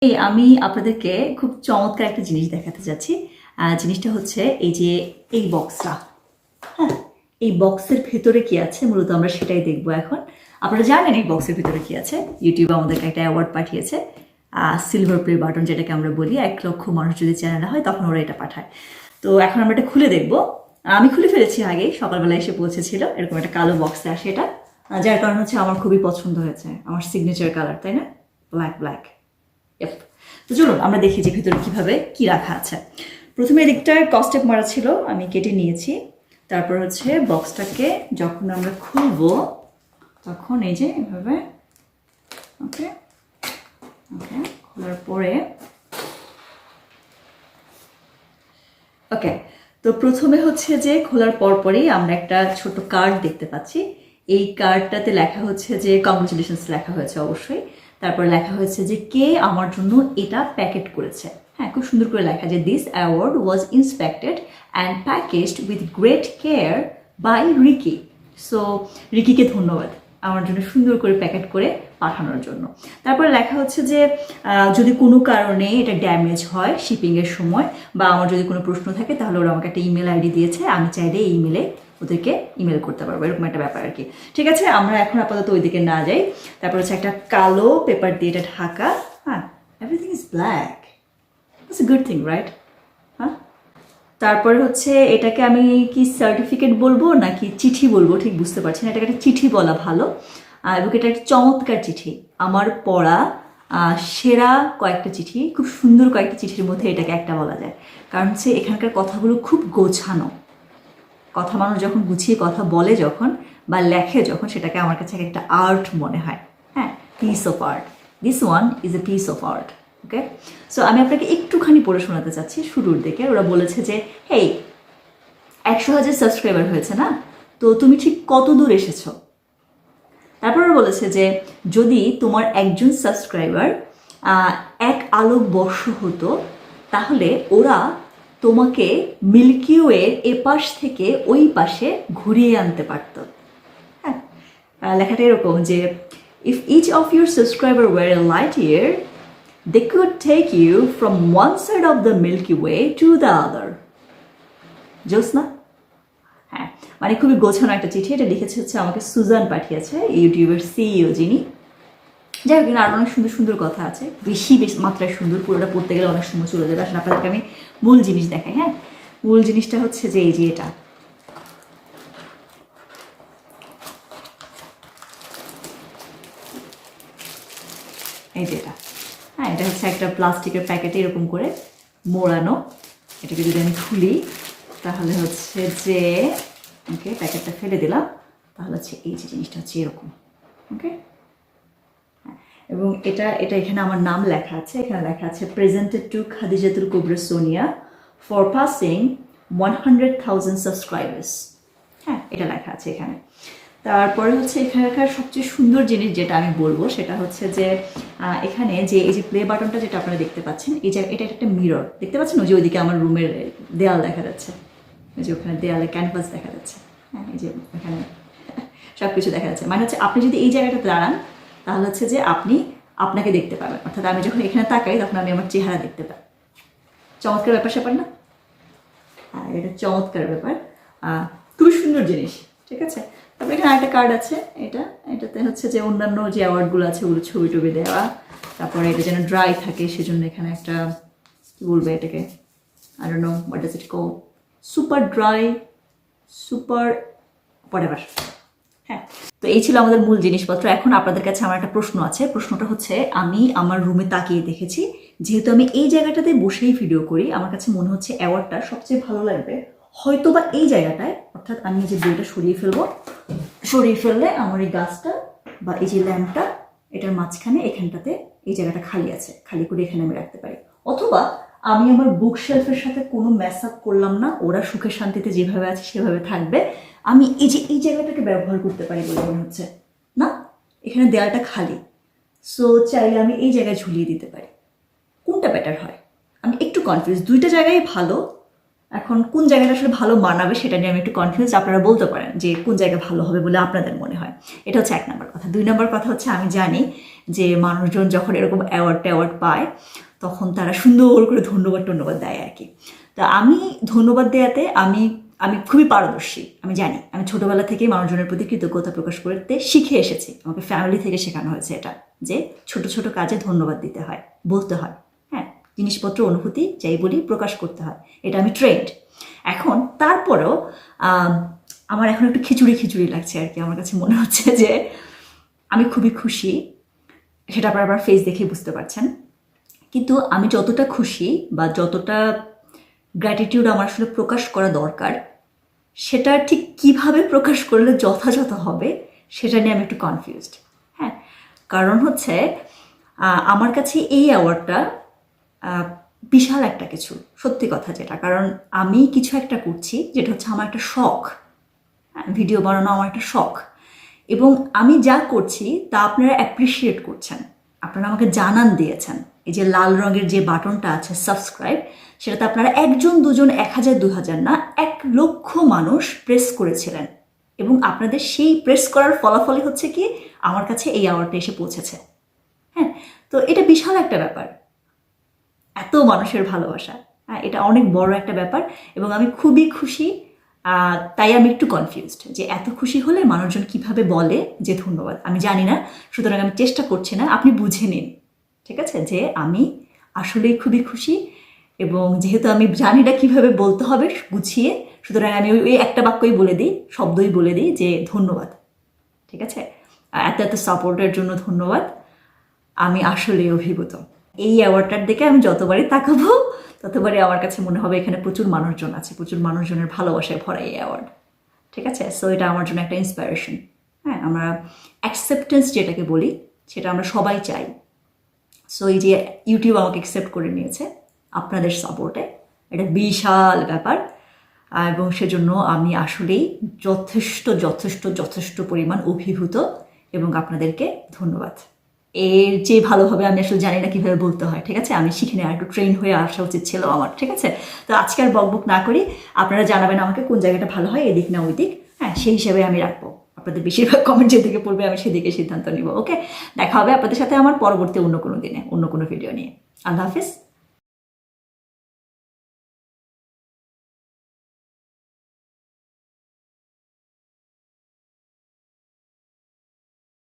আমি আপনাদেরকে খুব চমৎকার একটা জিনিস দেখাতে যাচ্ছি। জিনিসটা হচ্ছে এই যে এই বক্সটা। হ্যাঁ, এই বক্সের ভেতরে কি আছে মূলত আমরা সেটাই দেখব এখন। আপনারা জানেন এই বক্সের ভেতরে কি আছে। ইউটিউবে আমাদেরকে একটা অ্যাওয়ার্ড পাঠিয়েছে, সিলভার প্লে বাটন যেটাকে আমরা বলি। 1,00,000 মানুষ যদি চ্যানেলে হয় তখন ওরা এটা পাঠায়। তো এখন আমরা এটা খুলে দেখব। আমি খুলে ফেলেছি আগেই, সকালবেলা এসে পৌঁছেছিল। এরকম একটা কালো বক্সে আসে এটা, যার কারণ হচ্ছে আমার খুবই পছন্দ হয়েছে, আমার সিগনেচার কালার, তাই না? Black black. তো চলুন আমরা দেখি যে ভিতরে কিভাবে কি রাখা আছে। প্রথমে এদিকটায় কস্টেপ মারা ছিল, আমি কেটে নিয়েছি। তারপর হচ্ছে বক্সটাকে যখন আমরা খুলবো তখন এই যে এভাবে ওকে ওকে খোলার পরে ওকে। তো প্রথমে হচ্ছে যে খোলার পরপরই আমরা একটা ছোট কার্ড দেখতে পাচ্ছি। এই কার্ডটাতে লেখা হচ্ছে যে কংগ্রেচুলেশনস লেখা হয়েছে অবশ্যই। তারপর লেখা হয়েছে যে কে আমার জন্য এটা প্যাকেট করেছে। হ্যাঁ, খুব সুন্দর করে লেখা যে this award was inspected and packaged with great care by Ricky. So রিকিকে ধন্যবাদ আমার জন্য সুন্দর করে প্যাকেট করে পাঠানোর জন্য। তারপরে লেখা হচ্ছে যে যদি কোনো কারণে এটা ড্যামেজ হয় শিপিংয়ের সময় বা আমার যদি কোনো প্রশ্ন থাকে তাহলে ওরা আমাকে একটা ইমেল আইডি দিয়েছে, আমি চাইলে এই ইমেলে ওদেরকে ইমেল করতে পারবো, এরকম একটা ব্যাপার আর কি। ঠিক আছে, আমরা এখন আপাতত ওইদিকে না যাই। তারপর হচ্ছে একটা কালো পেপার দিয়ে এটা ঢাকা। হ্যাঁ, everything is black, it's a good thing, right? হ্যাঁ, তারপরে হচ্ছে এটাকে আমি কি সার্টিফিকেট বলবো নাকি চিঠি বলবো ঠিক বুঝতে পারছি না। এটাকে একটা চিঠি বলা ভালো, এবং এটা একটা চমৎকার চিঠি, আমার পড়া সেরা কয়েকটা চিঠি, খুব সুন্দর কয়েকটা চিঠির মধ্যে এটাকে একটা বলা যায়। কারণ হচ্ছে এখানকার কথাগুলো খুব গোছানো কথা, মানুষ যখন গুছিয়ে কথা বলে যখন বা লেখে যখন, সেটাকে আমার কাছে একটা আর্ট মনে হয়। হ্যাঁ, piece of art, this one is a piece of art. Okay, so আমি আপনাকে একটুখানি পড়ে শোনাতে চাচ্ছি। শুরুর দিকে ওরা বলেছে যে হেই, 100,000 সাবস্ক্রাইবার হয়েছে না, তো তুমি ঠিক কত দূর এসেছো? তারপর ওরা বলেছে যে যদি তোমার একজন সাবস্ক্রাইবার 1 আলোক বর্ষ হতো তাহলে ওরা তোমাকে মিল্কি ওয়ের এপাশ থেকে ওই পাশে ঘুরিয়ে আনতে পারত। হ্যাঁ, লেখাটা এরকম যে if each of your subscriber were a light year they could take you from one side of the Milky Way to the other. জোসনা? হ্যাঁ, মানে খুবই গোছানো একটা চিঠি। এটা লিখেছে হচ্ছে আমাকে সুজান পাঠিয়েছে, ইউটিউবের সিইও যিনি। যাই হোক, আরও অনেক সুন্দর সুন্দর কথা আছে, বেশি মাত্রায় সুন্দর। পুরোটা পড়তে গেলে অনেক সময় চলে যাবে। আসলে আপনাদেরকে আমি মূল জিনিস দেখাই। হ্যাঁ, মূল জিনিসটা হচ্ছে যে এই যে এটা, এই যে এটা। হ্যাঁ, এটা হচ্ছে একটা প্লাস্টিকের প্যাকেটে এরকম করে মোড়ানো। এটাকে যদি আমি খুলি তাহলে হচ্ছে যে ওকে, প্যাকেটটা ফেলে দিলাম, তাহলে হচ্ছে এই যে জিনিসটা হচ্ছে এরকম। ওকে, এবং এটা এটা এখানে আমার নাম লেখা আছে। এখানে লেখা আছে presented to Khadijatul Kubra Sonia for passing 100,000 subscribers. হ্যাঁ, এটা লেখা আছে এখানে। তারপরে হচ্ছে এখানকার সবচেয়ে সুন্দর জিনিস যেটা আমি বলবো সেটা হচ্ছে যে এখানে যে এই যে প্লে বাটনটা যেটা আপনারা দেখতে পাচ্ছেন, এই যে এটা একটা মিরর দেখতে পাচ্ছেন, ওই যে ওইদিকে আমার রুমের দেয়াল দেখা যাচ্ছে, ওই যে ওখানে দেয়ালে ক্যানভাস দেখা যাচ্ছে। হ্যাঁ, এই যে এখানে সব কিছু দেখা যাচ্ছে। মানে হচ্ছে আপনি যদি এই জায়গাটাতে দাঁড়ান তাহলে হচ্ছে যে আপনি আপনাকে দেখতে পাবেন, অর্থাৎ আমি যখন এখানে তাকাই তখন আমি আমার চেহারা দেখতে পাই। চমৎকার ব্যাপার স্যাপার না? হ্যাঁ, এটা চমৎকার ব্যাপার, খুবই সুন্দর জিনিস। ঠিক আছে, তারপরে এখানে একটা কার্ড আছে। এটাতে হচ্ছে যে অন্যান্য যে অ্যাওয়ার্ডগুলো আছে ওগুলো ছবি টবি দেওয়া। তারপরে এটা যেন ড্রাই থাকে সেজন্য এখানে একটা কী বলবে এটাকে, I don't know what does it call, super dry, super whatever. হ্যাঁ, তো এই ছিল আমাদের মূল জিনিসপত্র। এখন আপনাদের কাছে আমার একটা প্রশ্ন আছে। প্রশ্নটা হচ্ছে, আমি আমার রুমে তাকিয়ে দেখেছি, যেহেতু আমি এই জায়গাটাতে বসেই ভিডিও করি, আমার কাছে মনে হচ্ছে অ্যাওয়ার্ডটা সবচেয়ে ভালো লাগবে হয়তো বা এই জায়গাটায়, অর্থাৎ আমি যে বইটা সরিয়ে ফেলবো, সরিয়ে ফেললে আমার এই গাছটা বা এই যে ল্যাম্পটা এটার মাঝখানে এখানটাতে এই জায়গাটা খালি আছে, খালি করে এখানে আমি রাখতে পারি। অথবা আমি আমার বুক শেলফের সাথে কোনো ম্যাচ আপ করলাম না, ওরা সুখে শান্তিতে যেভাবে আছে সেভাবে থাকবে, আমি এই যে এই জায়গাটাকে ব্যবহার করতে পারি বলে মনে হচ্ছে না। এখানে দেয়ালটা খালি, সো চাইলে আমি এই জায়গায় ঝুলিয়ে দিতে পারি। কোনটা বেটার হয়? আমি একটু কনফিউজ, দুইটা জায়গায় ভালো। এখন কোন জায়গাটা আসলে ভালো মানাবে সেটা নিয়ে আমি একটু কনফিউজ। আপনারা বলতে পারেন যে কোন জায়গা ভালো হবে বলে আপনাদের মনে হয়। এটা হচ্ছে 1 নম্বর কথা। 2 নম্বর কথা হচ্ছে, আমি জানি যে মানুষজন যখন এরকম অ্যাওয়ার্ড পায় তখন তারা সুন্দর করে ধন্যবাদ দেয় আর কি। তা আমি ধন্যবাদ দেওয়াতে আমি খুবই পারদর্শী। আমি জানি, আমি ছোটবেলা থেকেই মানুষজনের প্রতি কৃতজ্ঞতা প্রকাশ করতে শিখে এসেছি। আমাকে ফ্যামিলি থেকে শেখানো হয়েছে এটা, যে ছোট ছোট কাজে ধন্যবাদ দিতে হয়, বলতে হয়। হ্যাঁ, জিনিসপত্র অনুভূতি যাই বলি প্রকাশ করতে হয়, এটা আমি ট্রেন্ড। এখন তারপরেও আমার এখন একটু খিচুড়ি লাগছে আর কি। আমার কাছে মনে হচ্ছে যে আমি খুবই খুশি, সেটা আপনারা আমার ফেস দেখে বুঝতে পারছেন। কিন্তু আমি যতটা খুশি বা যতটা গ্র্যাটিটিউড আমার আসলে প্রকাশ করা দরকার, সেটা ঠিক কিভাবে প্রকাশ করলে যথাযথ হবে সেটা নিয়ে আমি একটু কনফিউজড। হ্যাঁ, কারণ হচ্ছে আমার কাছে এই অ্যাওয়ার্ডটা বিশাল একটা কিছু, সত্যি কথা যেটা। কারণ আমি কিছু একটা করছি যেটা হচ্ছে আমার একটা শখ। ভিডিও বানানো আমার একটা শখ, এবং আমি যা করছি তা আপনারা অ্যাপ্রিসিয়েট করছেন, আপনারা আমাকে জানান দিয়েছেন। এই যে লাল রঙের যে বাটনটা আছে সাবস্ক্রাইব, সেটাতে আপনারা 1 2 1000 2000 না 1 লক্ষ মানুষ প্রেস করেছিলেন, এবং আপনাদের সেই প্রেস করার ফলাফলই হচ্ছে কি আমার কাছে এই অ্যাওয়ার্ডটা এসে পৌঁছেছে। হ্যাঁ, তো এটা বিশাল একটা ব্যাপার, এত মানুষের ভালোবাসা। হ্যাঁ, এটা অনেক বড় একটা ব্যাপার, এবং আমি খুবই খুশি। তাই আমি একটু কনফিউজড যে এত খুশি হলে মানুষজন কিভাবে বলে যে ধন্যবাদ, আমি জানি না। সুতরাং আমি চেষ্টা করছি না, আপনি বুঝে নিন, ঠিক আছে, যে আমি আসলেই খুবই খুশি। এবং যেহেতু আমি জানি না কিভাবে বলতে হবে গুছিয়ে, সুতরাং আমি ওই একটা বাক্যই বলে দিই, শব্দই বলে দিই যে ধন্যবাদ। ঠিক আছে, এত সাপোর্টের জন্য ধন্যবাদ। আমি আসলে অভিভূত। এই অ্যাওয়ার্ডটার দিকে আমি যতবারই তাকাবো ততবারই আমার কাছে মনে হবে এখানে প্রচুর মানুষজন আছে, প্রচুর মানুষজনের ভালোবাসায় ভরা এই অ্যাওয়ার্ড। ঠিক আছে, সো এটা আমার জন্য একটা ইন্সপিরেশন। হ্যাঁ, আমরা অ্যাকসেপ্টেন্স যেটাকে বলি সেটা আমরা সবাই চাই। সো এই যে ইউটিউব আমাকে অ্যাকসেপ্ট করে নিয়েছে আপনাদের সাপোর্টে, এটা বিশাল ব্যাপার। এবং সেজন্য আমি আসলেই যথেষ্ট পরিমাণ অভিভূত, এবং আপনাদেরকে ধন্যবাদ। এর যে ভালোভাবে আমি আসলে জানি না কিভাবে বলতে হয়, ঠিক আছে, আমি শিখে নিয়ে আর একটু ট্রেন হয়ে আসা উচিত ছিল আমার। ঠিক আছে, তো আজকে আর বকবক না করি, আপনারা জানাবেন আমাকে কোন জায়গাটা ভালো হয়, এদিক না ওই দিক। হ্যাঁ, সেই হিসাবে আমি রাখবো। আপনাদের বেশিরভাগ কমেন্ট যেদিকে পড়বে আমি সেদিকে সিদ্ধান্ত নিব। ওকে, দেখা হবে আপনাদের সাথে আমার পরবর্তী অন্য কোনো দিনে অন্য কোনো ভিডিও নিয়ে। আল্লাহ হাফিজ।